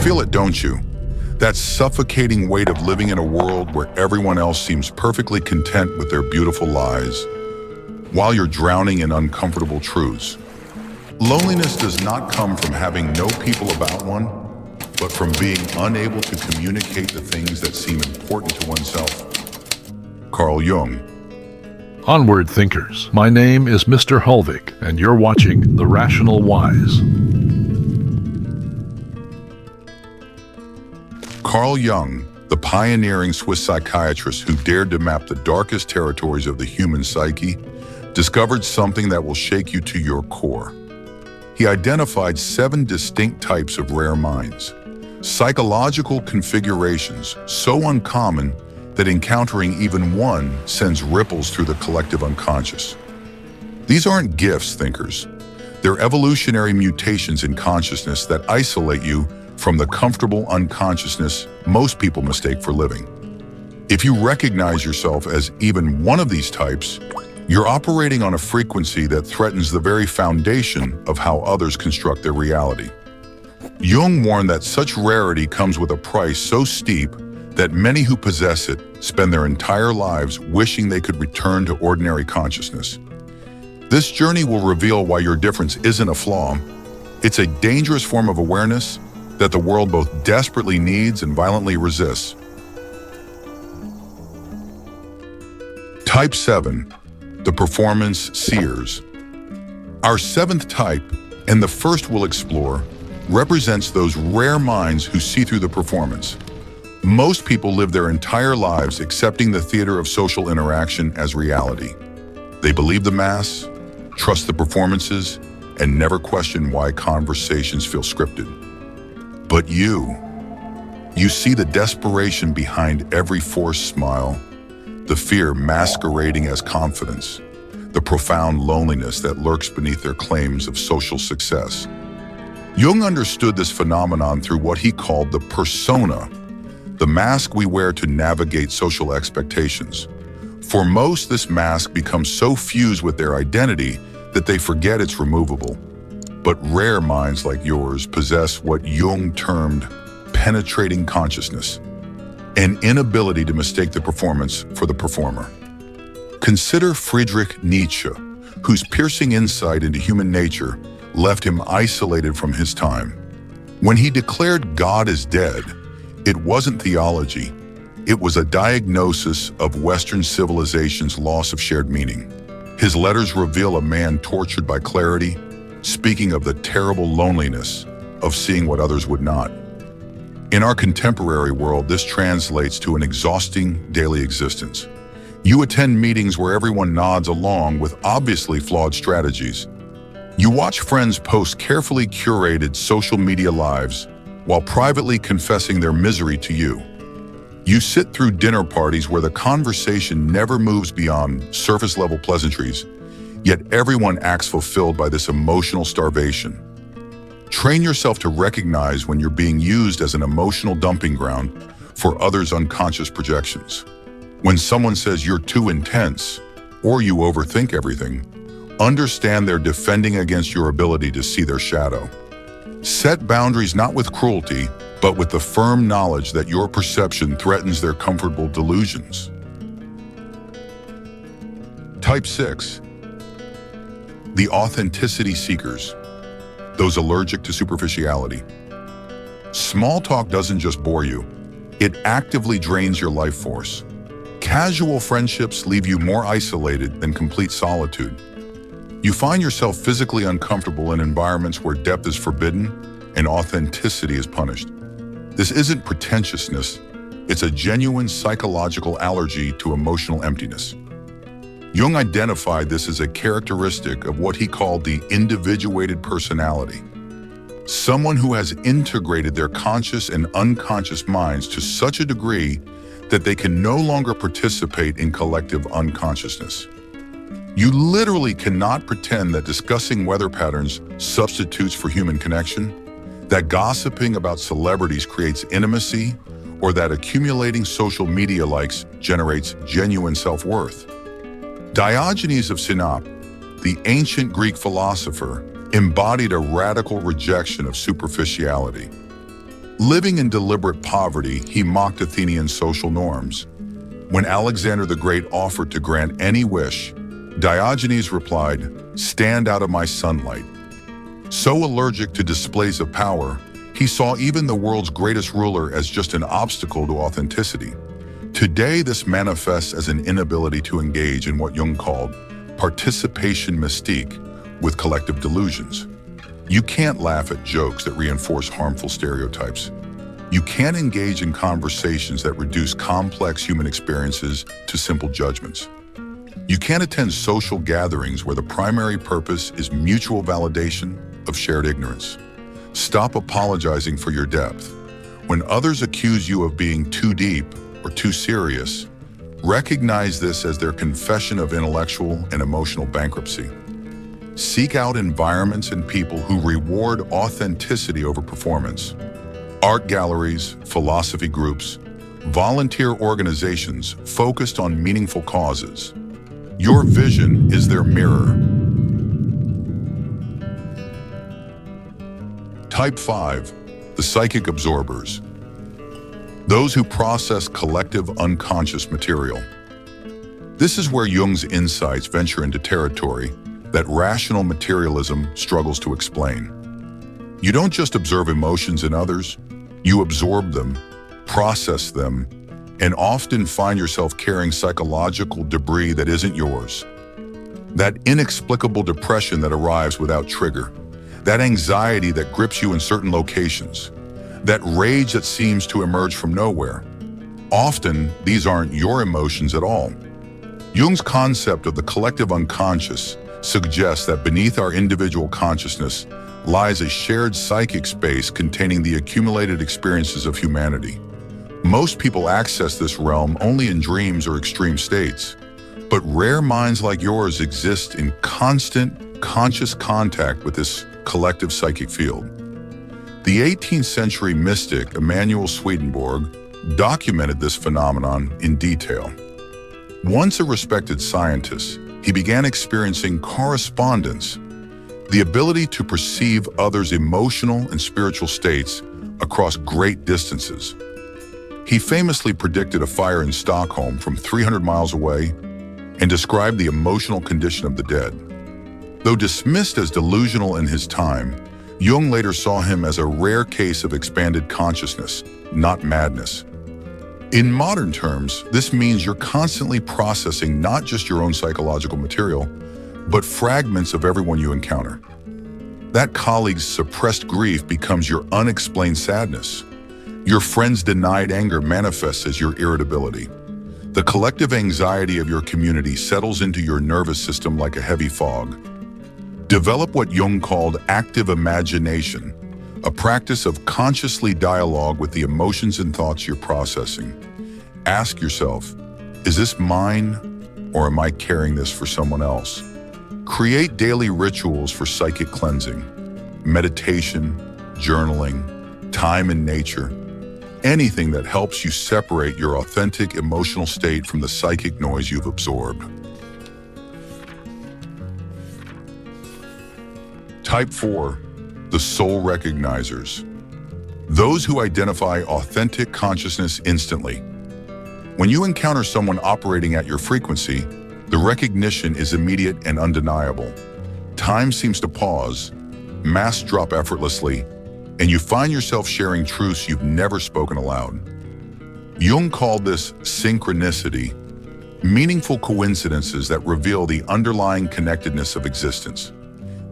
feel it, don't you? That suffocating weight of living in a world where everyone else seems perfectly content with their beautiful lives, while you're drowning in uncomfortable truths. Loneliness does not come from having no people about one, but from being unable to communicate the things that seem important to oneself. Carl Jung. Onward, thinkers. My name is Mr. Hulvik, and you're watching The Rational Wise. Carl Jung, the pioneering Swiss psychiatrist who dared to map the darkest territories of the human psyche, discovered something that will shake you to your core. He identified 7 distinct types of rare minds, psychological configurations so uncommon that encountering even one sends ripples through the collective unconscious. These aren't gifts, thinkers. They're evolutionary mutations in consciousness that isolate you from the comfortable unconsciousness most people mistake for living. If you recognize yourself as even one of these types, you're operating on a frequency that threatens the very foundation of how others construct their reality. Jung warned that such rarity comes with a price so steep that many who possess it spend their entire lives wishing they could return to ordinary consciousness. This journey will reveal why your difference isn't a flaw. It's a dangerous form of awareness that the world both desperately needs and violently resists. Type 7, the performance seers. Our 7th type, and the first we'll explore, represents those rare minds who see through the performance. Most people live their entire lives accepting the theater of social interaction as reality. They believe the mass, trust the performances, and never question why conversations feel scripted. But you see the desperation behind every forced smile, the fear masquerading as confidence, the profound loneliness that lurks beneath their claims of social success. Jung understood this phenomenon through what he called the persona, the mask we wear to navigate social expectations. For most, this mask becomes so fused with their identity that they forget it's removable. But rare minds like yours possess what Jung termed penetrating consciousness, an inability to mistake the performance for the performer. Consider Friedrich Nietzsche, whose piercing insight into human nature left him isolated from his time. When he declared God is dead, it wasn't theology, it was a diagnosis of Western civilization's loss of shared meaning. His letters reveal a man tortured by clarity, speaking of the terrible loneliness of seeing what others would not. In our contemporary world, this translates to an exhausting daily existence. You attend meetings where everyone nods along with obviously flawed strategies. You watch friends post carefully curated social media lives while privately confessing their misery to you. You sit through dinner parties where the conversation never moves beyond surface-level pleasantries, yet everyone acts fulfilled by this emotional starvation. Train yourself to recognize when you're being used as an emotional dumping ground for others' unconscious projections. When someone says you're too intense or you overthink everything, understand they're defending against your ability to see their shadow. Set boundaries not with cruelty, but with the firm knowledge that your perception threatens their comfortable delusions. Type 6. The authenticity seekers, those allergic to superficiality. Small talk doesn't just bore you, it actively drains your life force. Casual friendships leave you more isolated than complete solitude. You find yourself physically uncomfortable in environments where depth is forbidden and authenticity is punished. This isn't pretentiousness, it's a genuine psychological allergy to emotional emptiness. Jung identified this as a characteristic of what he called the individuated personality. Someone who has integrated their conscious and unconscious minds to such a degree that they can no longer participate in collective unconsciousness. You literally cannot pretend that discussing weather patterns substitutes for human connection, that gossiping about celebrities creates intimacy, or that accumulating social media likes generates genuine self-worth. Diogenes of Sinope, the ancient Greek philosopher, embodied a radical rejection of superficiality. Living in deliberate poverty, he mocked Athenian social norms. When Alexander the Great offered to grant any wish, Diogenes replied, "Stand out of my sunlight." So allergic to displays of power, he saw even the world's greatest ruler as just an obstacle to authenticity. Today, this manifests as an inability to engage in what Jung called participation mystique with collective delusions. You can't laugh at jokes that reinforce harmful stereotypes. You can't engage in conversations that reduce complex human experiences to simple judgments. You can't attend social gatherings where the primary purpose is mutual validation of shared ignorance. Stop apologizing for your depth. When others accuse you of being too deep or too serious, recognize this as their confession of intellectual and emotional bankruptcy. Seek out environments and people who reward authenticity over performance. Art galleries, philosophy groups, volunteer organizations focused on meaningful causes. Your vision is their mirror. Type 5, the psychic absorbers. Those who process collective unconscious material. This is where Jung's insights venture into territory that rational materialism struggles to explain. You don't just observe emotions in others, you absorb them, process them, and often find yourself carrying psychological debris that isn't yours. That inexplicable depression that arrives without trigger, that anxiety that grips you in certain locations, that rage that seems to emerge from nowhere. Often, these aren't your emotions at all. Jung's concept of the collective unconscious suggests that beneath our individual consciousness lies a shared psychic space containing the accumulated experiences of humanity. Most people access this realm only in dreams or extreme states, but rare minds like yours exist in constant, conscious contact with this collective psychic field. The 18th century mystic Emanuel Swedenborg documented this phenomenon in detail. Once a respected scientist, he began experiencing correspondence, the ability to perceive others' emotional and spiritual states across great distances. He famously predicted a fire in Stockholm from 300 miles away and described the emotional condition of the dead. Though dismissed as delusional in his time, Jung later saw him as a rare case of expanded consciousness, not madness. In modern terms, this means you're constantly processing not just your own psychological material, but fragments of everyone you encounter. That colleague's suppressed grief becomes your unexplained sadness. Your friend's denied anger manifests as your irritability. The collective anxiety of your community settles into your nervous system like a heavy fog. Develop what Jung called active imagination, a practice of consciously dialogue with the emotions and thoughts you're processing. Ask yourself, is this mine or am I carrying this for someone else? Create daily rituals for psychic cleansing, meditation, journaling, time in nature, anything that helps you separate your authentic emotional state from the psychic noise you've absorbed. Type 4, the soul recognizers. Those who identify authentic consciousness instantly. When you encounter someone operating at your frequency, the recognition is immediate and undeniable. Time seems to pause, masks drop effortlessly, and you find yourself sharing truths you've never spoken aloud. Jung called this synchronicity, meaningful coincidences that reveal the underlying connectedness of existence.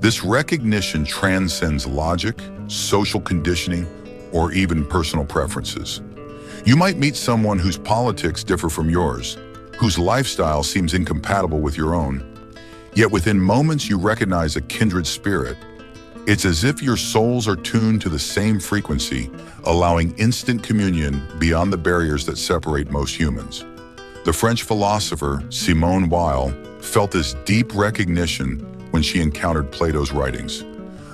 This recognition transcends logic, social conditioning, or even personal preferences. You might meet someone whose politics differ from yours, whose lifestyle seems incompatible with your own. Yet within moments you recognize a kindred spirit. It's as if your souls are tuned to the same frequency, allowing instant communion beyond the barriers that separate most humans. The French philosopher Simone Weil felt this deep recognition when she encountered Plato's writings.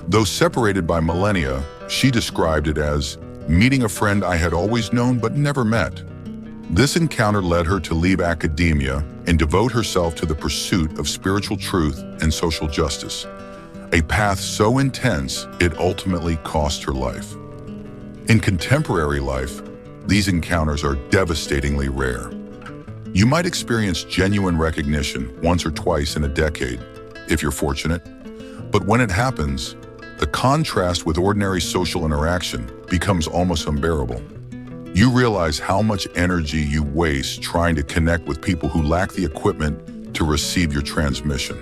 Though separated by millennia, she described it as meeting a friend I had always known but never met. This encounter led her to leave academia and devote herself to the pursuit of spiritual truth and social justice, a path so intense it ultimately cost her life. In contemporary life, these encounters are devastatingly rare. You might experience genuine recognition once or twice in a decade, if you're fortunate. But when it happens, the contrast with ordinary social interaction becomes almost unbearable. You realize how much energy you waste trying to connect with people who lack the equipment to receive your transmission.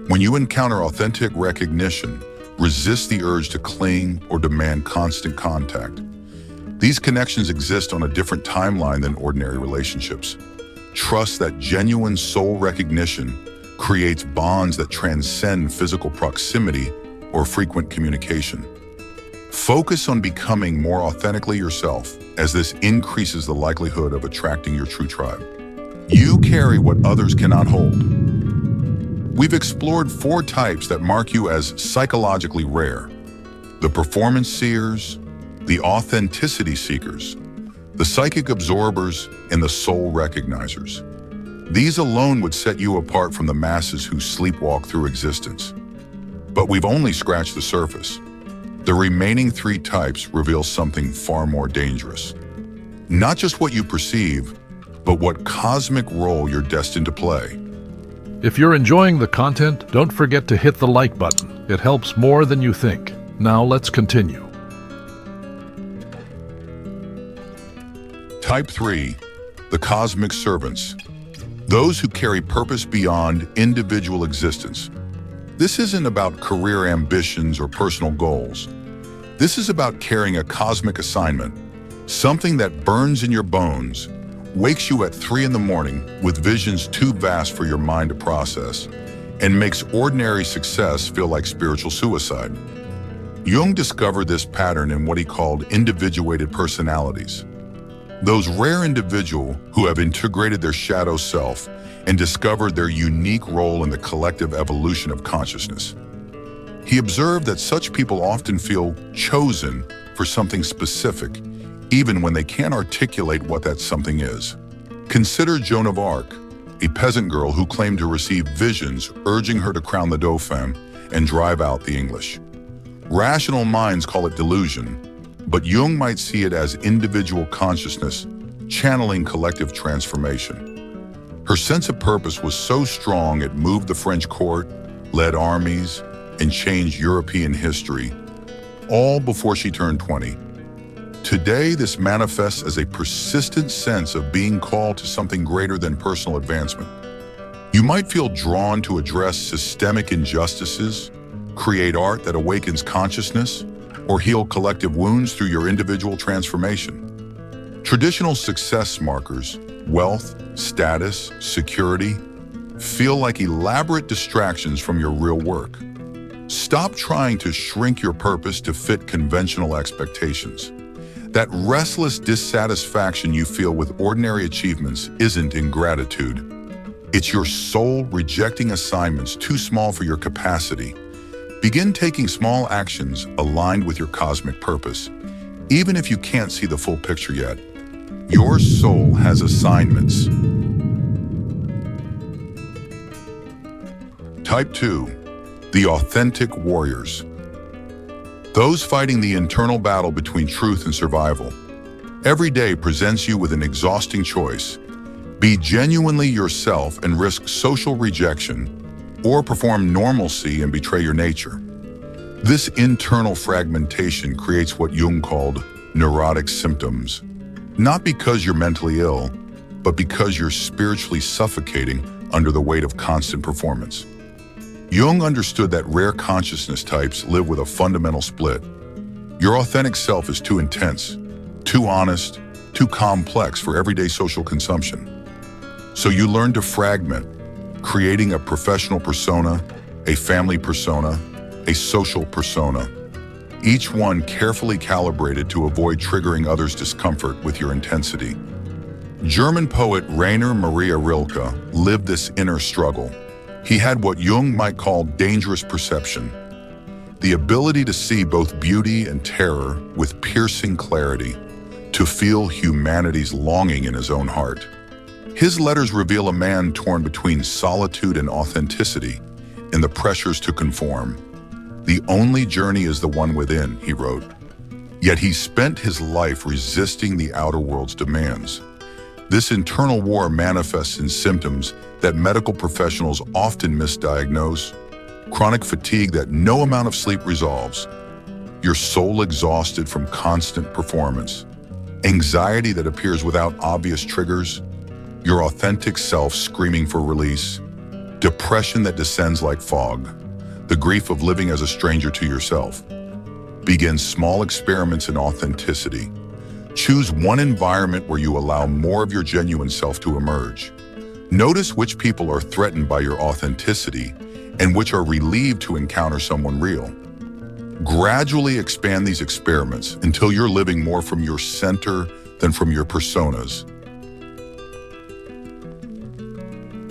When you encounter authentic recognition, resist the urge to cling or demand constant contact. These connections exist on a different timeline than ordinary relationships. Trust that genuine soul recognition creates bonds that transcend physical proximity or frequent communication. Focus on becoming more authentically yourself, as this increases the likelihood of attracting your true tribe. You carry what others cannot hold. We've explored 4 types that mark you as psychologically rare: the performance seers, the authenticity seekers, the psychic absorbers, and the soul recognizers. These alone would set you apart from the masses who sleepwalk through existence. But we've only scratched the surface. The remaining 3 types reveal something far more dangerous. Not just what you perceive, but what cosmic role you're destined to play. If you're enjoying the content, don't forget to hit the like button. It helps more than you think. Now let's continue. Type 3, the cosmic servants. Those who carry purpose beyond individual existence. This isn't about career ambitions or personal goals. This is about carrying a cosmic assignment, something that burns in your bones, wakes you at 3 in the morning with visions too vast for your mind to process, and makes ordinary success feel like spiritual suicide. Jung discovered this pattern in what he called individuated personalities. Those rare individuals who have integrated their shadow self and discovered their unique role in the collective evolution of consciousness. He observed that such people often feel chosen for something specific, even when they can't articulate what that something is. Consider Joan of Arc, a peasant girl who claimed to receive visions urging her to crown the Dauphin and drive out the English. Rational minds call it delusion, but Jung might see it as individual consciousness channeling collective transformation. Her sense of purpose was so strong it moved the French court, led armies, and changed European history, all before she turned 20. Today, this manifests as a persistent sense of being called to something greater than personal advancement. You might feel drawn to address systemic injustices, create art that awakens consciousness, or heal collective wounds through your individual transformation. Traditional success markers, wealth, status, security, feel like elaborate distractions from your real work. Stop trying to shrink your purpose to fit conventional expectations. That restless dissatisfaction you feel with ordinary achievements isn't ingratitude. It's your soul rejecting assignments too small for your capacity. Begin taking small actions aligned with your cosmic purpose, even if you can't see the full picture yet. Your soul has assignments. Type 2, the authentic warriors. Those fighting the internal battle between truth and survival. Every day presents you with an exhausting choice. Be genuinely yourself and risk social rejection, or perform normalcy and betray your nature. This internal fragmentation creates what Jung called neurotic symptoms, not because you're mentally ill, but because you're spiritually suffocating under the weight of constant performance. Jung understood that rare consciousness types live with a fundamental split. Your authentic self is too intense, too honest, too complex for everyday social consumption. So you learn to fragment, creating a professional persona, a family persona, a social persona, each one carefully calibrated to avoid triggering others' discomfort with your intensity. German poet Rainer Maria Rilke lived this inner struggle. He had what Jung might call dangerous perception, the ability to see both beauty and terror with piercing clarity, to feel humanity's longing in his own heart. His letters reveal a man torn between solitude and authenticity and the pressures to conform. The only journey is the one within, he wrote. Yet he spent his life resisting the outer world's demands. This internal war manifests in symptoms that medical professionals often misdiagnose: chronic fatigue that no amount of sleep resolves, your soul exhausted from constant performance, anxiety that appears without obvious triggers, your authentic self screaming for release, depression that descends like fog, the grief of living as a stranger to yourself. Begin small experiments in authenticity. Choose one environment where you allow more of your genuine self to emerge. Notice which people are threatened by your authenticity and which are relieved to encounter someone real. Gradually expand these experiments until you're living more from your center than from your personas.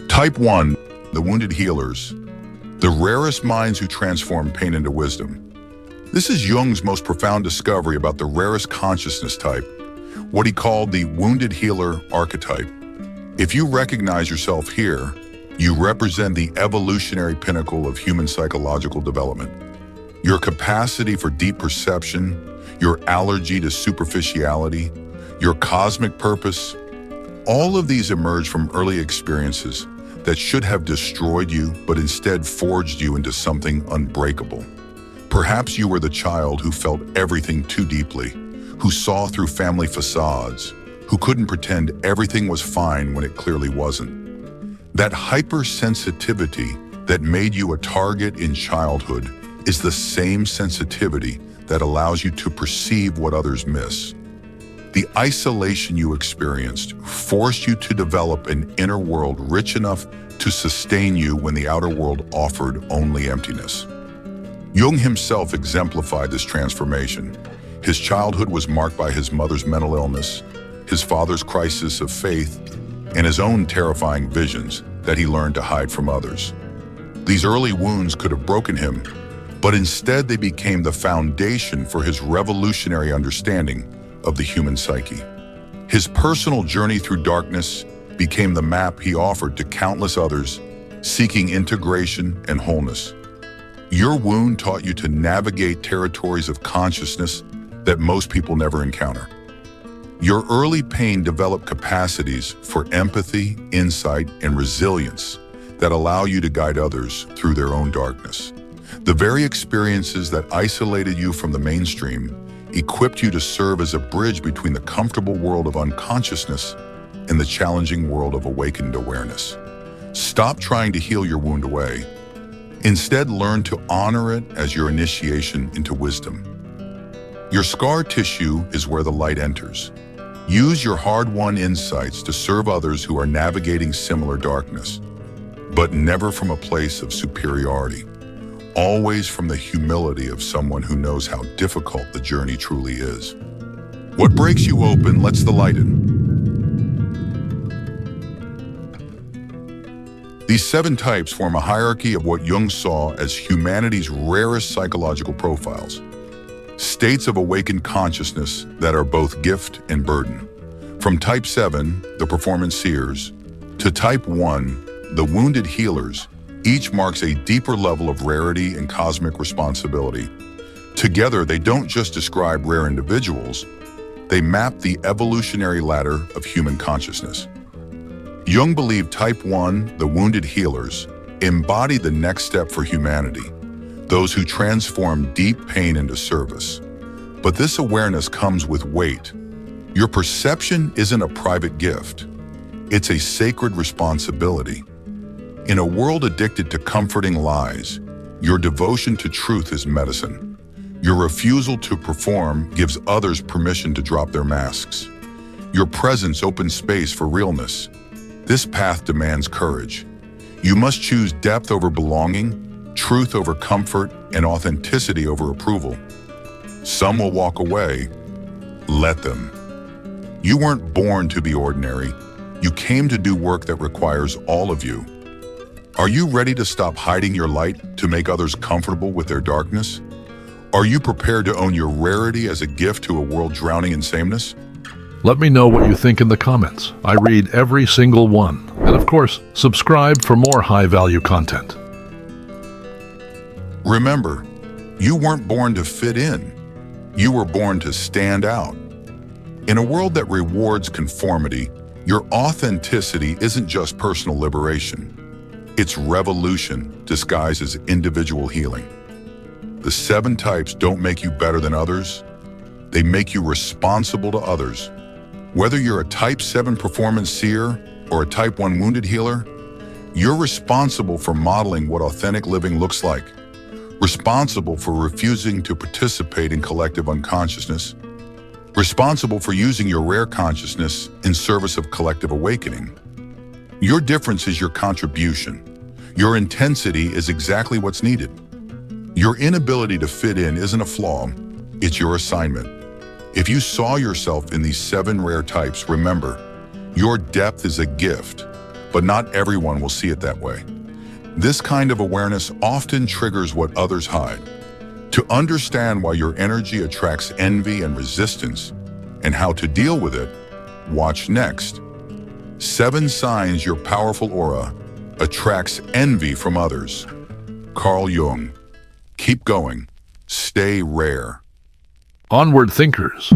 Type 1, the wounded healers, the rarest minds who transform pain into wisdom. This is Jung's most profound discovery about the rarest consciousness type, what he called the wounded healer archetype. If you recognize yourself here, you represent the evolutionary pinnacle of human psychological development. Your capacity for deep perception, your allergy to superficiality, your cosmic purpose, all of these emerge from early experiences that should have destroyed you, but instead forged you into something unbreakable. Perhaps you were the child who felt everything too deeply, who saw through family facades, who couldn't pretend everything was fine when it clearly wasn't. That hypersensitivity that made you a target in childhood is the same sensitivity that allows you to perceive what others miss. The isolation you experienced forced you to develop an inner world rich enough to sustain you when the outer world offered only emptiness. Jung himself exemplified this transformation. His childhood was marked by his mother's mental illness, his father's crisis of faith, and his own terrifying visions that he learned to hide from others. These early wounds could have broken him, but instead they became the foundation for his revolutionary understanding of the human psyche. His personal journey through darkness became the map he offered to countless others seeking integration and wholeness. Your wound taught you to navigate territories of consciousness that most people never encounter. Your early pain developed capacities for empathy, insight, and resilience that allow you to guide others through their own darkness. The very experiences that isolated you from the mainstream equipped you to serve as a bridge between the comfortable world of unconsciousness and the challenging world of awakened awareness. Stop trying to heal your wound away. Instead, learn to honor it as your initiation into wisdom. Your scar tissue is where the light enters. Use your hard-won insights to serve others who are navigating similar darkness, but never from a place of superiority. Always from the humility of someone who knows how difficult the journey truly is. What breaks you open lets the light in. These 7 types form a hierarchy of what Jung saw as humanity's rarest psychological profiles. States of awakened consciousness that are both gift and burden. From Type 7, the performance seers, to Type 1, the wounded healers, each marks a deeper level of rarity and cosmic responsibility. Together, they don't just describe rare individuals, they map the evolutionary ladder of human consciousness. Jung believed Type 1, the wounded healers, embody the next step for humanity, those who transform deep pain into service. But this awareness comes with weight. Your perception isn't a private gift. It's a sacred responsibility. In a world addicted to comforting lies, your devotion to truth is medicine. Your refusal to perform gives others permission to drop their masks. Your presence opens space for realness. This path demands courage. You must choose depth over belonging, truth over comfort, and authenticity over approval. Some will walk away. Let them. You weren't born to be ordinary. You came to do work that requires all of you. Are you ready to stop hiding your light to make others comfortable with their darkness? Are you prepared to own your rarity as a gift to a world drowning in sameness? Let me know what you think in the comments. I read every single one. And of course, subscribe for more high-value content. Remember, you weren't born to fit in. You were born to stand out. In a world that rewards conformity, your authenticity isn't just personal liberation. It's revolution disguised as individual healing. The 7 types don't make you better than others. They make you responsible to others. Whether you're a Type 7 performance seer or a Type 1 wounded healer, you're responsible for modeling what authentic living looks like, responsible for refusing to participate in collective unconsciousness, responsible for using your rare consciousness in service of collective awakening. Your difference is your contribution. Your intensity is exactly what's needed. Your inability to fit in isn't a flaw, it's your assignment. If you saw yourself in these 7 rare types, remember, your depth is a gift, but not everyone will see it that way. This kind of awareness often triggers what others hide. To understand why your energy attracts envy and resistance, and how to deal with it, watch next. 7 signs your powerful aura attracts envy from others. Carl Jung. Keep going. Stay rare. Onward thinkers,